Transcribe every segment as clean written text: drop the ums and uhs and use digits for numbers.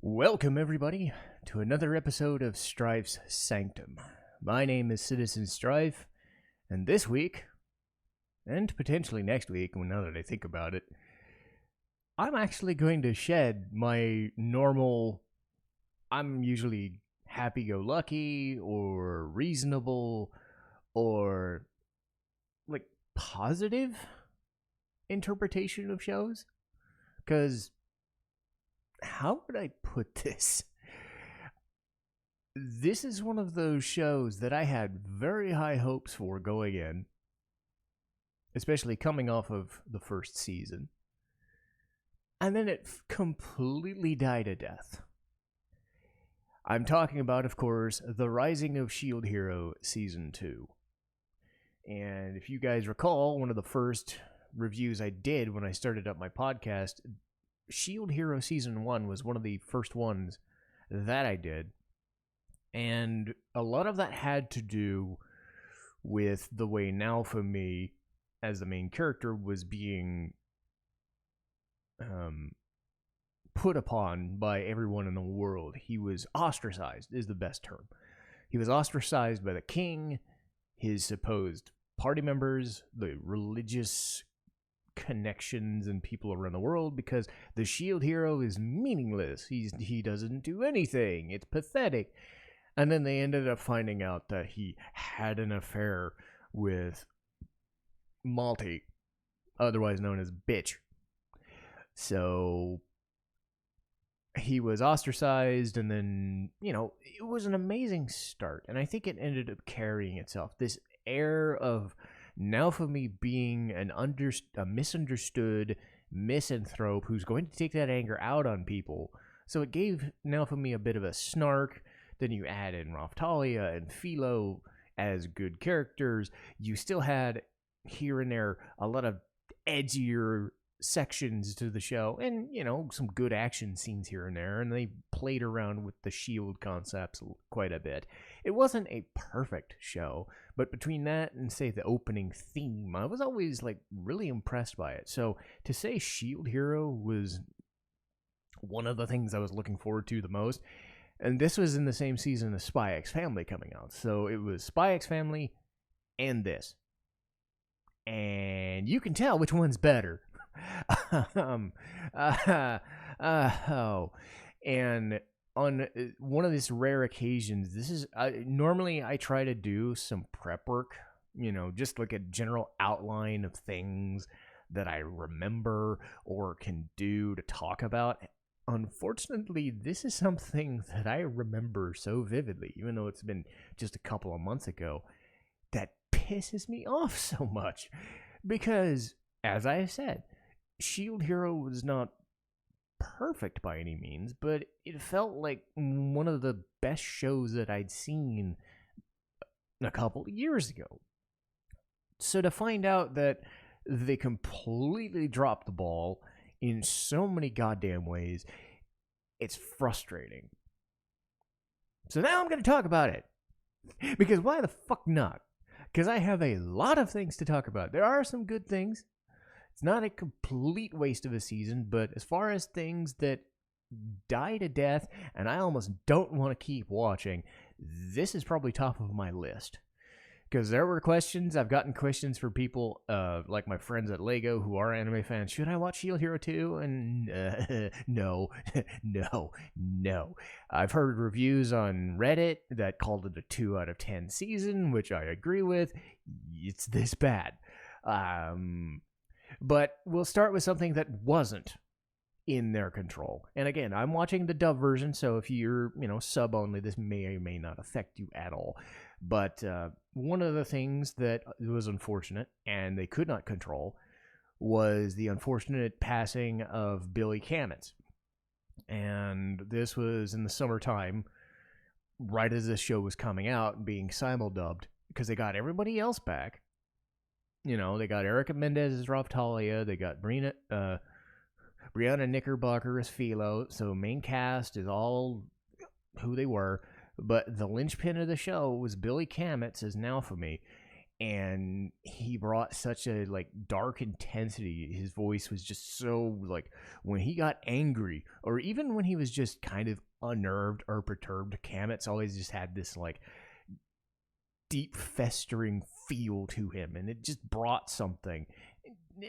Welcome, everybody, to another episode of Strife's Sanctum. My name is Citizen Strife, and this week, and potentially next week, now that I think about it, I'm actually going to shed my normal, I'm usually happy-go-lucky, or reasonable, or, positive interpretation of shows. Because how would I put this? This is one of those shows that I had very high hopes for going in, especially coming off of the first season. And then it completely died a death. I'm talking about, of course, The Rising of Shield Hero Season 2. And if you guys recall, one of the first reviews I did when I started up my podcast, Shield Hero Season 1 was one of the first ones that I did. And a lot of that had to do with the way Naofumi, as the main character, was being put upon by everyone in the world. He was ostracized, is the best term. He was ostracized by the king, his supposed party members, the religious connections and people around the world, because the shield hero is meaningless. He doesn't do anything. It's pathetic. And then they ended up finding out that he had an affair with Malty, otherwise known as Bitch. So he was ostracized, and then, it was an amazing start. And I think it ended up carrying itself. This air of Naofumi being a misunderstood misanthrope who's going to take that anger out on people. So it gave Naofumi a bit of a snark. Then you add in Raftalia and Philo as good characters. You still had here and there a lot of edgier sections to the show, and some good action scenes here and there, and they played around with the shield concepts quite a bit. It wasn't a perfect show, but between that and, say, the opening theme, I was always really impressed by it. So to say Shield Hero was one of the things I was looking forward to the most, and this was in the same season as Spy X Family coming out, so it was Spy X Family and this, and you can tell which one's better. And on one of these rare occasions, this is normally I try to do some prep work, just like a general outline of things that I remember or can do to talk about. Unfortunately, this is something that I remember so vividly, even though it's been just a couple of months ago, that pisses me off so much. Because, as I said, Shield Hero was not perfect by any means, but it felt like one of the best shows that I'd seen a couple of years ago. So to find out that they completely dropped the ball in so many goddamn ways, it's frustrating. So now I'm going to talk about it. Because why the fuck not? Because I have a lot of things to talk about. There are some good things. It's not a complete waste of a season, but as far as things that die to death and I almost don't want to keep watching, this is probably top of my list. Because there were questions, I've gotten questions for people like my friends at Lego who are anime fans. Should I watch Shield Hero 2? And no. I've heard reviews on Reddit that called it a 2 out of 10 season, which I agree with. It's this bad. But we'll start with something that wasn't in their control. And again, I'm watching the dub version, so if you're, sub only, this may or may not affect you at all. But one of the things that was unfortunate, and they could not control, was the unfortunate passing of Billy Kametz. And this was in the summertime, right as this show was coming out, being simuldubbed, because they got everybody else back. They got Erica Mendez as Raftalia, they got Brianna Knickerbocker as Philo, so main cast is all who they were, but the linchpin of the show was Billy Kametz as Naofumi, and he brought such a like dark intensity. His voice was just so like when he got angry, or even when he was just kind of unnerved or perturbed, Kametz always just had this like deep festering feel to him, and it just brought something.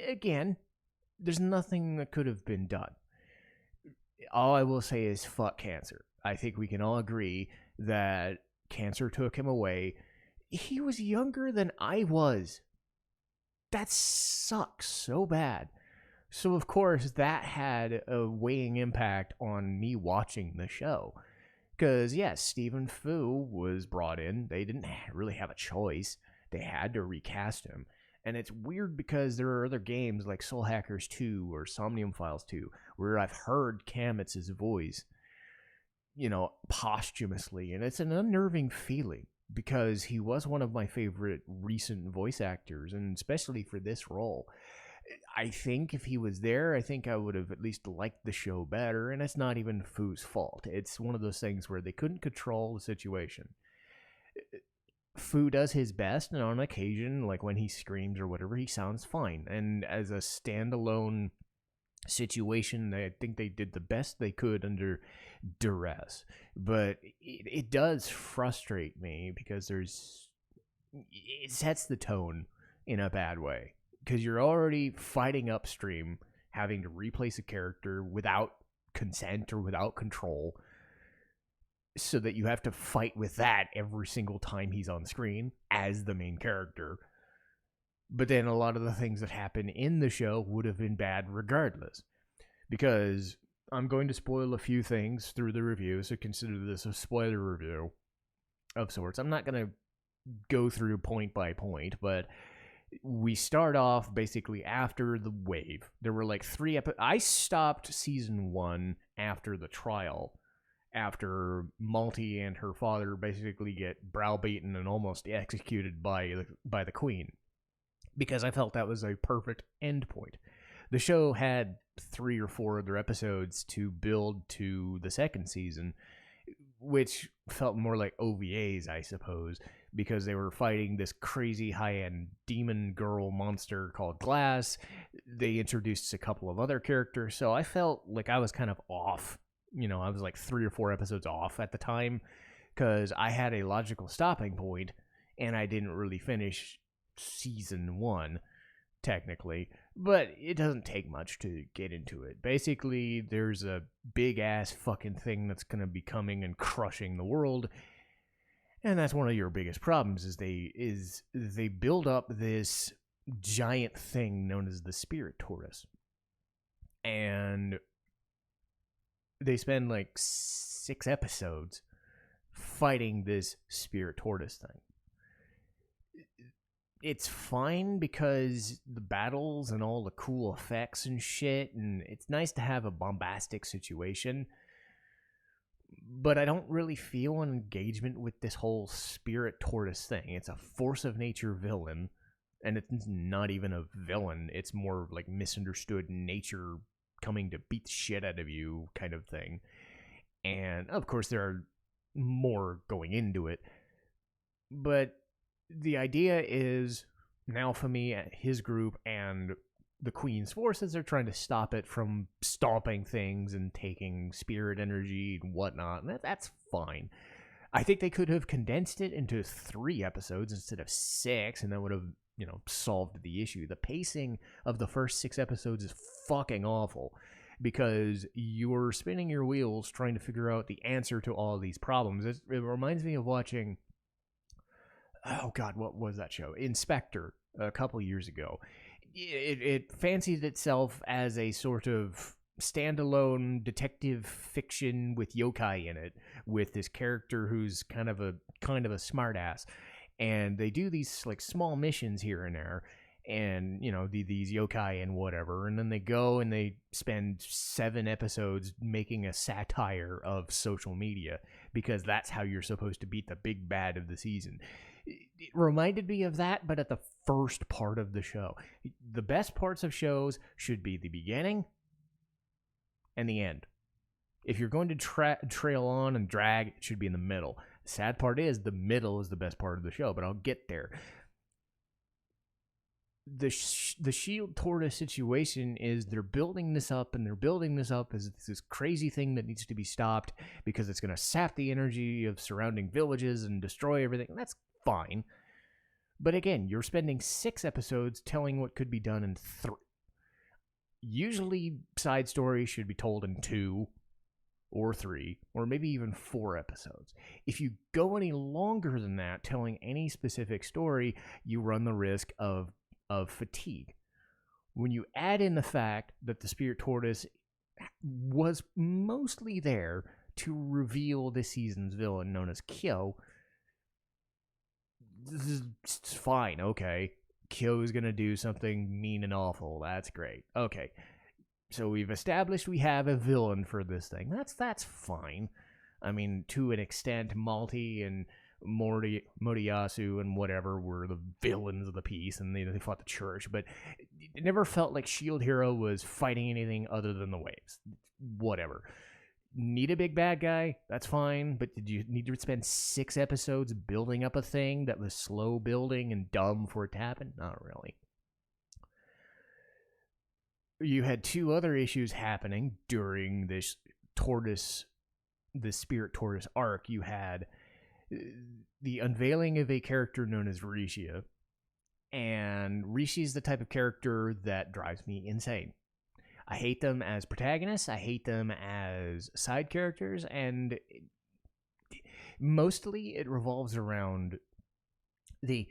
Again, there's nothing that could have been done. All I will say is fuck cancer. I think we can all agree that cancer took him away. He was younger than I was. That sucks so bad. So of course that had a weighing impact on me watching the show. Because yes, Stephen Fu was brought in. They didn't really have a choice. They had to recast him. And it's weird because there are other games like Soul Hackers 2 or Somnium Files 2 where I've heard Kametz's voice, posthumously. And it's an unnerving feeling because he was one of my favorite recent voice actors, and especially for this role. I think if he was there, I think I would have at least liked the show better, and it's not even Fu's fault. It's one of those things where they couldn't control the situation. Fu does his best, and on occasion, like when he screams or whatever, he sounds fine. And as a standalone situation, I think they did the best they could under duress. But it does frustrate me because it sets the tone in a bad way. Because you're already fighting upstream, having to replace a character without consent or without control, so that you have to fight with that every single time he's on screen as the main character. But then a lot of the things that happen in the show would have been bad regardless. Because I'm going to spoil a few things through the review, so consider this a spoiler review of sorts. I'm not going to go through point by point, but we start off basically after the wave. There were like 3 episodes. I stopped season 1 after the trial, after Malty and her father basically get browbeaten and almost executed by the queen, because I felt that was a perfect end point. The show had 3 or 4 other episodes to build to the second season, which felt more like OVAs, I suppose, because they were fighting this crazy high-end demon girl monster called Glass. They introduced a couple of other characters, so I felt like I was kind of off. I was like 3 or 4 episodes off at the time, because I had a logical stopping point, and I didn't really finish season 1, technically. But it doesn't take much to get into it. Basically, there's a big-ass fucking thing that's going to be coming and crushing the world. And that's one of your biggest problems, is they build up this giant thing known as the Spirit Tortoise. And they spend like 6 episodes fighting this Spirit Tortoise thing. It's fine because the battles and all the cool effects and shit, and it's nice to have a bombastic situation. But I don't really feel an engagement with this whole Spirit Tortoise thing. It's a force of nature villain, and it's not even a villain. It's more like misunderstood nature coming to beat the shit out of you kind of thing. And of course there are more going into it, but the idea is Naofumi, his group, and the Queen's forces are trying to stop it from stomping things and taking spirit energy and whatnot, and that's fine. I think they could have condensed it into 3 episodes instead of 6, and that would have, solved the issue. The pacing of the first 6 episodes is fucking awful, because you're spinning your wheels trying to figure out the answer to all these problems. It reminds me of watching, oh god, what was that show? Inspector, a couple years ago. It fancied itself as a sort of standalone detective fiction with yokai in it, with this character who's kind of a smartass, and they do these like small missions here and there, and these yokai and whatever, and then they go and they spend 7 episodes making a satire of social media, because that's how you're supposed to beat the big bad of the season. It reminded me of that, but at the first part of the show. The best parts of shows should be the beginning and the end. If you're going to trail on and drag, it should be in the middle. The sad part is the middle is the best part of the show, but I'll get there. the shield tortoise situation is they're building this up and they're building this up as this crazy thing that needs to be stopped because it's going to sap the energy of surrounding villages and destroy everything. That's fine. But again, you're spending 6 episodes telling what could be done in 3. Usually side stories should be told in 2 or 3 or maybe even 4 episodes. If you go any longer than that telling any specific story, you run the risk of fatigue. When you add in the fact that the Spirit Tortoise was mostly there to reveal this season's villain known as Kyo, this is fine, okay. Kyo's gonna do something mean and awful. That's great. Okay. So we've established we have a villain for this thing. That's fine. I mean, to an extent, Malty and Moriyasu and whatever were the villains of the piece, and they fought the church, but it never felt like Shield Hero was fighting anything other than the waves. Whatever. Need a big bad guy? That's fine, but did you need to spend 6 episodes building up a thing that was slow building and dumb for it to happen? Not really. You had 2 other issues happening during this Spirit Tortoise arc. You had the unveiling of a character known as Rishia, and Rishi is the type of character that drives me insane. I hate them as protagonists, I hate them as side characters, and mostly it revolves around the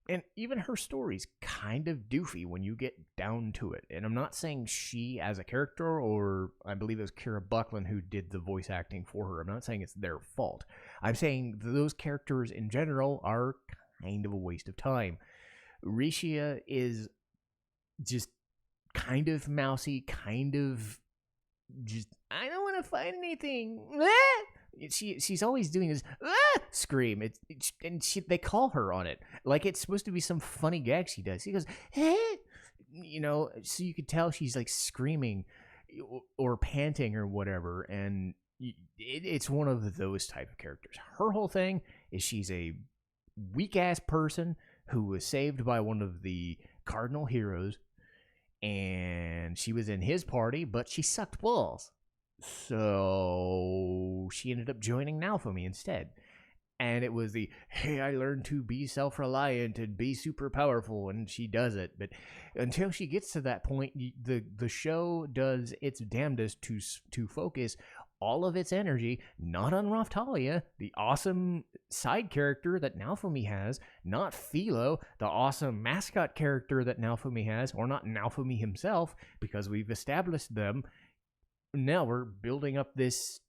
and even her story's kind of doofy when you get down to it. And I'm not saying she as a character, or I believe it was Kira Buckland who did the voice acting for her. I'm not saying it's their fault. I'm saying those characters in general are kind of a waste of time. Rishia is just kind of mousy, kind of just, I don't want to fight anything. She's always doing this scream. They call her on it like it's supposed to be some funny gag she does. She goes, you know, so you could tell she's like screaming or panting or whatever, and it's one of those type of characters. Her whole thing is she's a weak ass person who was saved by one of the cardinal heroes, and she was in his party, but she sucked balls. So she ended up joining Naofumi instead. And it was the, hey, I learned to be self-reliant and be super powerful, and she does it. But until she gets to that point, the show does its damnedest to focus all of its energy, not on Raftalia, the awesome side character that Naofumi has, not Philo, the awesome mascot character that Naofumi has, or not Naofumi himself, because we've established them. Now we're building up this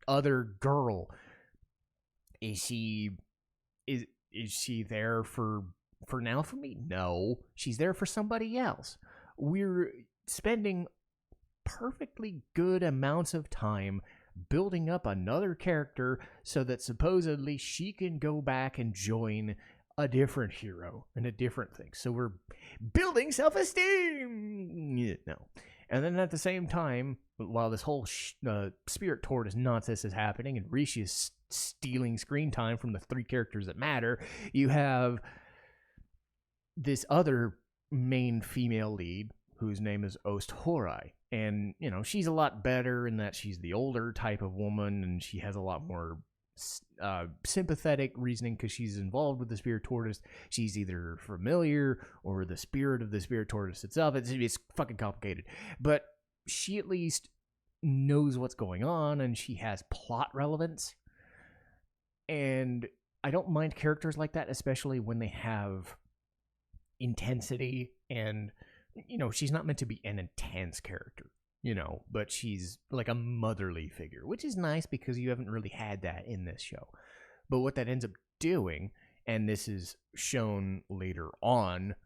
other girl. Is she there for Naofumi? No, she's there for somebody else. We're spending perfectly good amounts of time building up another character so that supposedly she can go back and join a different hero and a different thing. So we're building self-esteem. No. And then at the same time, while this whole Spirit Tortoise nonsense is happening and Rishi is stealing screen time from the 3 characters that matter, you have this other main female lead whose name is Ost Horai. And, you know, she's a lot better in that she's the older type of woman, and she has a lot more sympathetic reasoning because she's involved with the Spirit Tortoise. She's either familiar or the spirit of the Spirit Tortoise itself. It's fucking complicated. But she at least knows what's going on, and she has plot relevance. And I don't mind characters like that, especially when they have intensity. And, you know, she's not meant to be an intense character, you know, but she's like a motherly figure, which is nice because you haven't really had that in this show. But what that ends up doing, and this is shown later on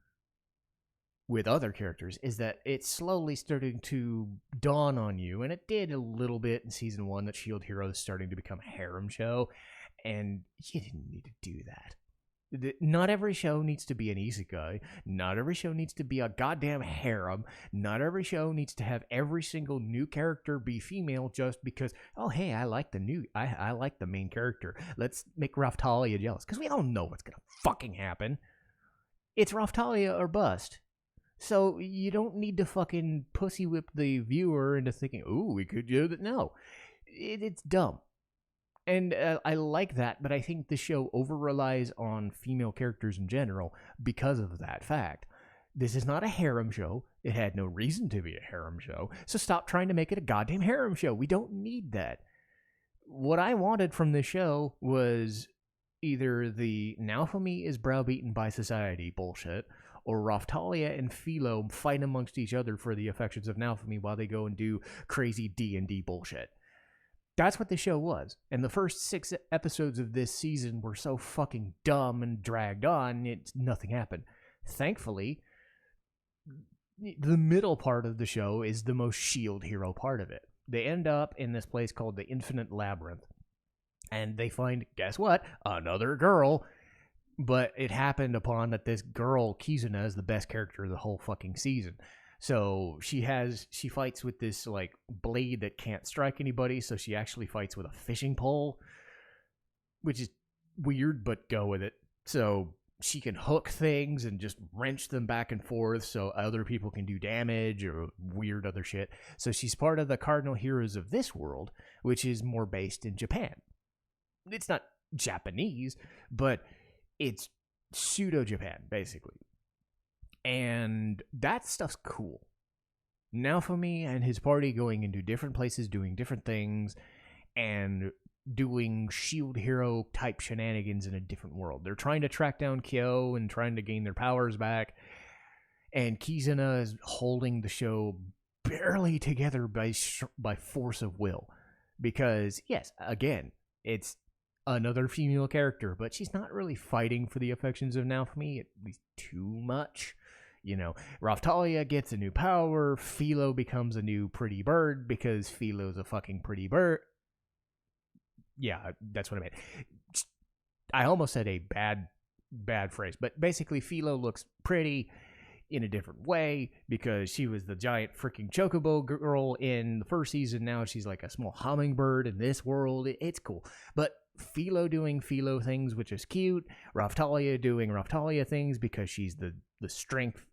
with other characters, is that it's slowly starting to dawn on you, and it did a little bit in season 1, that Shield Hero is starting to become a harem show, and you didn't need to do that. Not every show needs to be an isekai. Not every show needs to be a goddamn harem. Not every show needs to have every single new character be female just because, oh, hey, I like the main character. Let's make Raftalia jealous. Because we all know what's going to fucking happen. It's Raftalia or bust. So you don't need to fucking pussy whip the viewer into thinking, ooh, we could do that. No, it's dumb. And I like that, but I think the show over-relies on female characters in general because of that fact. This is not a harem show. It had no reason to be a harem show. So stop trying to make it a goddamn harem show. We don't need that. What I wanted from this show was either the Naofumi is browbeaten by society bullshit, or Raftalia and Philo fight amongst each other for the affections of Naofumi while they go and do crazy D&D bullshit. That's what the show was. And the first 6 episodes of this season were so fucking dumb and dragged on, nothing happened. Thankfully, the middle part of the show is the most shield hero part of it. They end up in this place called the Infinite Labyrinth. And they find, guess what? Another girl. But it happened upon that this girl, Kizuna, is the best character of the whole fucking season. So she fights with this like blade that can't strike anybody, so she actually fights with a fishing pole, which is weird, but go with it. So she can hook things and just wrench them back and forth so other people can do damage or weird other shit. So she's part of the cardinal heroes of this world, which is more based in Japan. It's not Japanese, but it's pseudo-Japan, basically. And that stuff's cool. Naofumi and his party going into different places, doing different things, and doing shield hero type shenanigans in a different world. They're trying to track down Kyo and trying to gain their powers back. And Kizuna is holding the show barely together by force of will. Because, yes, again, it's another female character, but she's not really fighting for the affections of Naofumi, at least too much. You know, Raftalia gets a new power, Philo becomes a new pretty bird because Philo's a fucking pretty bird. Yeah, that's what I meant. I almost said a bad phrase, but basically Philo looks pretty in a different way because she was the giant freaking chocobo girl in the first season. Now she's like a small hummingbird in this world. It's cool. But Philo doing Philo things, which is cute. Raftalia doing Raftalia things because she's the strength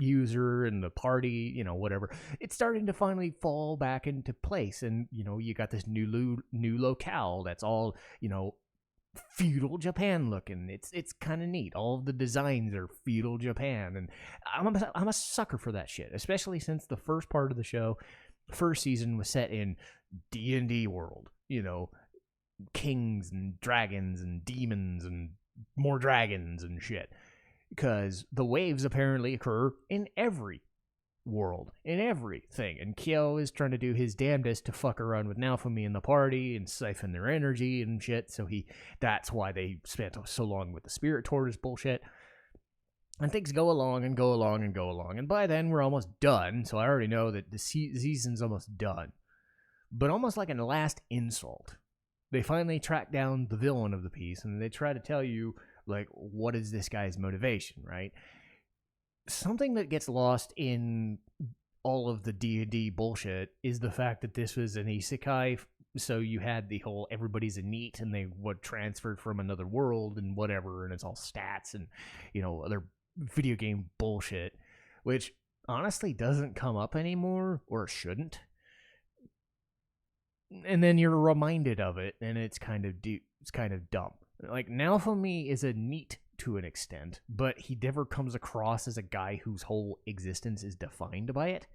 user in the party, you know, whatever. It's starting to finally fall back into place. And, you know, you got this new locale that's all, you know, feudal Japan looking. It's kind of neat. All of the designs are feudal Japan, and I'm a sucker for that shit, especially since the first part of the show, first season, was set in D&D world. You know, kings and dragons and demons and more dragons and shit. Because the waves apparently occur in every world, in everything. And Kyo is trying to do his damnedest to fuck around with Naofumi and the party and siphon their energy and shit. So that's why they spent so long with the Spirit Tortoise bullshit. And things go along and go along and go along. And by then we're almost done. So I already know that the season's almost done. But almost like a last insult, they finally track down the villain of the piece and they try to tell you, like, what is this guy's motivation, right? Something that gets lost in all of the D&D bullshit is the fact that this was an isekai, so you had the whole everybody's a NEET and they would transferred from another world and whatever, and it's all stats and, you know, other video game bullshit, which honestly doesn't come up anymore, or shouldn't. And then you're reminded of it, and it's kind of dumb. Like, Naofumi is a NEET to an extent, but he never comes across as a guy whose whole existence is defined by it.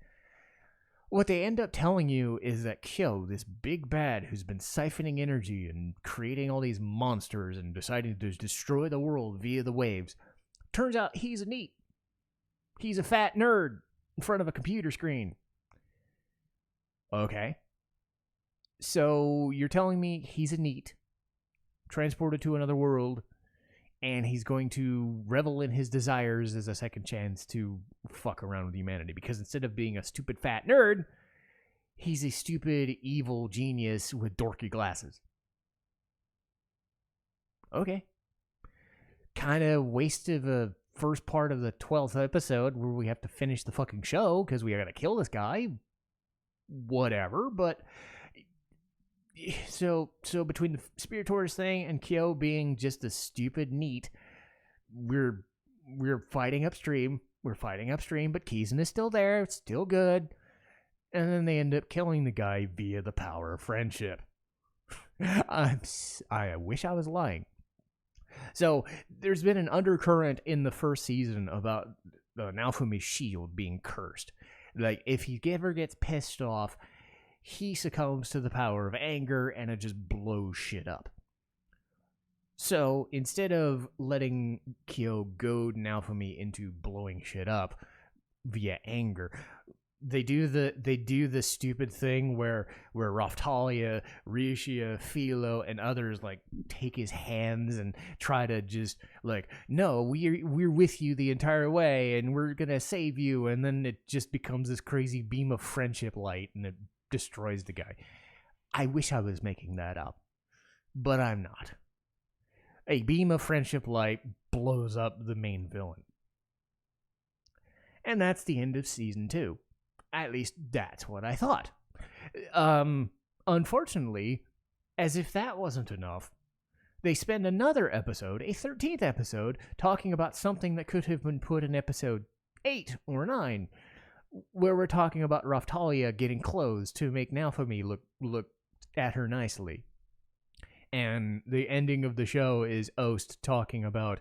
What they end up telling you is that Kyo, this big bad who's been siphoning energy and creating all these monsters and deciding to destroy the world via the waves, turns out he's a NEET. He's a fat nerd in front of a computer screen. Okay. So you're telling me he's a NEET, transported to another world, and he's going to revel in his desires as a second chance to fuck around with humanity, because instead of being a stupid fat nerd, he's a stupid evil genius with dorky glasses. Okay. Kind of wasted the first part of the 12th episode where we have to finish the fucking show because we gotta kill this guy. Whatever, but So between the Spirit Tortoise thing and Kyo being just a stupid NEET, we're we're fighting upstream. But Kizun is still there. It's still good. And then they end up killing the guy via the power of friendship. I wish I was lying. So there's been an undercurrent in the first season about Naofumi's shield being cursed. Like, if he ever gets pissed off, he succumbs to the power of anger and it just blows shit up. So instead of letting Kyo goad Naofumi into blowing shit up via anger, they do the stupid thing where Raftalia, Rishia, Philo, and others like take his hands and try to just like, no, we're with you the entire way and we're gonna save you, and then it just becomes this crazy beam of friendship light and it destroys the guy. I wish I was making that up, but I'm not. A beam of friendship light blows up the main villain. And that's the end of season 2. At least that's what I thought. Unfortunately, as if that wasn't enough, they spend another episode, a 13th episode, talking about something that could have been put in episode 8 or 9, where we're talking about Raftalia getting clothes to make Naofumi look at her nicely. And the ending of the show is Ost talking about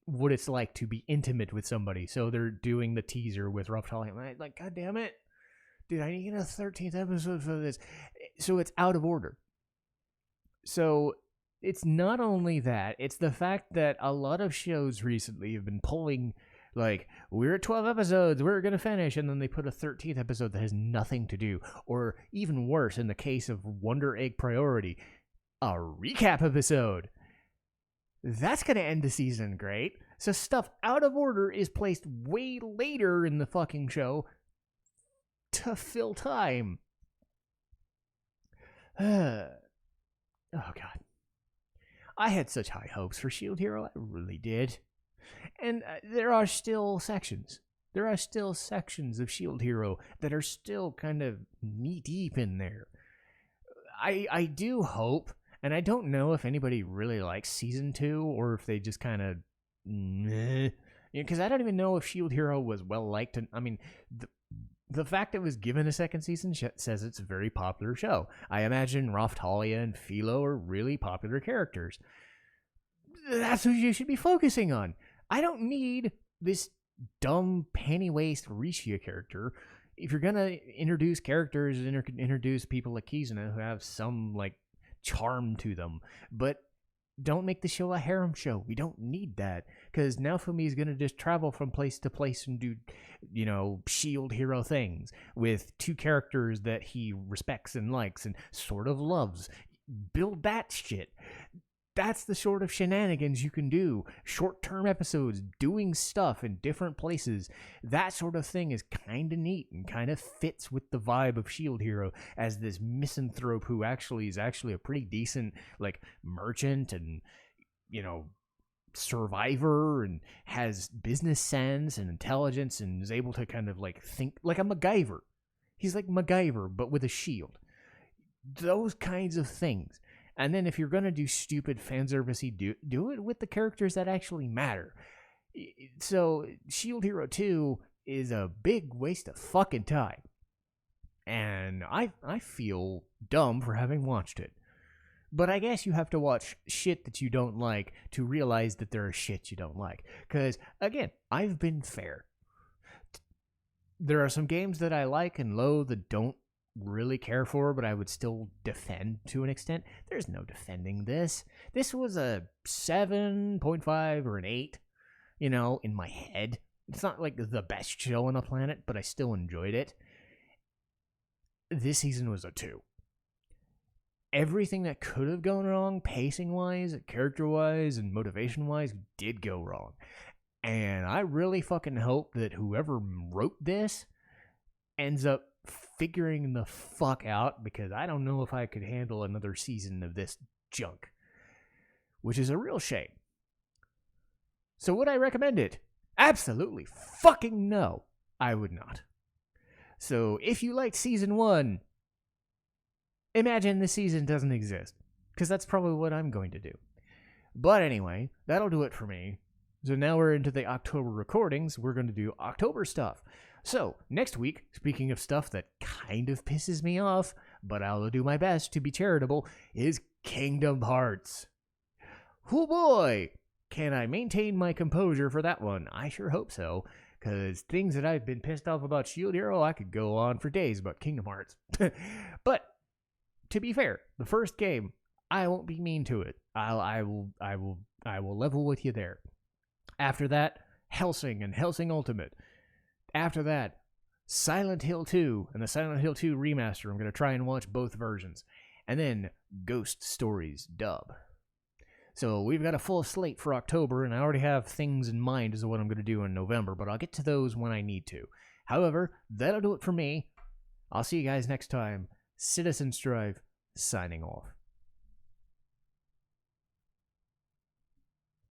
what it's like to be intimate with somebody. So they're doing the teaser with Raftalia. I'm like, God damn it. Dude, I need a 13th episode for this. So it's out of order. So it's not only that, it's the fact that a lot of shows recently have been pulling, like, we're at 12 episodes, we're going to finish, and then they put a 13th episode that has nothing to do. Or even worse, in the case of Wonder Egg Priority, a recap episode. That's going to end the season great. So stuff out of order is placed way later in the fucking show to fill time. Oh, God. I had such high hopes for Shield Hero. I really did. And there are still sections. There are still sections of Shield Hero that are still kind of knee-deep in there. I do hope, and I don't know if anybody really likes Season 2, or if they just kind of... Because I don't even know if Shield Hero was well-liked. I mean, the fact it was given a second season says it's a very popular show. I imagine Raftalia and Philo are really popular characters. That's who you should be focusing on. I don't need this dumb, panty-waist Rishia character. If you're going to introduce characters, introduce people like Kizuna who have some, like, charm to them. But don't make the show a harem show. We don't need that. Because Naofumi is going to just travel from place to place and do, Shield Hero things with two characters that he respects and likes and sort of loves. Build that shit. That's the sort of shenanigans you can do. Short-term episodes, doing stuff in different places. That sort of thing is kind of neat and kind of fits with the vibe of Shield Hero as this misanthrope who is actually a pretty decent, like, merchant and, survivor and has business sense and intelligence and is able to kind of, like, think like a MacGyver. He's like MacGyver, but with a shield. Those kinds of things. And then if you're going to do stupid fanservice-y, do it with the characters that actually matter. So Shield Hero 2 is a big waste of fucking time. And I feel dumb for having watched it. But I guess you have to watch shit that you don't like to realize that there are shit you don't like. Because, again, I've been fair. There are some games that I like and loathe that don't really care for, but I would still defend to an extent. There's no defending this. This was a 7.5 or an 8, in my head. It's not like the best show on the planet, but I still enjoyed it. This season was a 2. Everything that could have gone wrong, pacing-wise, character-wise, and motivation-wise, did go wrong. And I really fucking hope that whoever wrote this ends up figuring the fuck out, because I don't know if I could handle another season of this junk, which is a real shame. So would I recommend it? Absolutely fucking no, I would not. So if you liked season 1, imagine this season doesn't exist, because that's probably what I'm going to do. But anyway, that'll do it for me. So now we're into the October recordings. We're going to do October stuff. So next week, speaking of stuff that kind of pisses me off, but I'll do my best to be charitable, is Kingdom Hearts. Oh boy! Can I maintain my composure for that one? I sure hope so, because things that I've been pissed off about Shield Hero, I could go on for days about Kingdom Hearts. But to be fair, the first game, I won't be mean to it. I will level with you there. After that, Hellsing and Hellsing Ultimate. After that, Silent Hill 2 and the Silent Hill 2 remaster. I'm going to try and watch both versions. And then Ghost Stories dub. So we've got a full slate for October, and I already have things in mind as to what I'm going to do in November, but I'll get to those when I need to. However, that'll do it for me. I'll see you guys next time. Citizen Strife, signing off.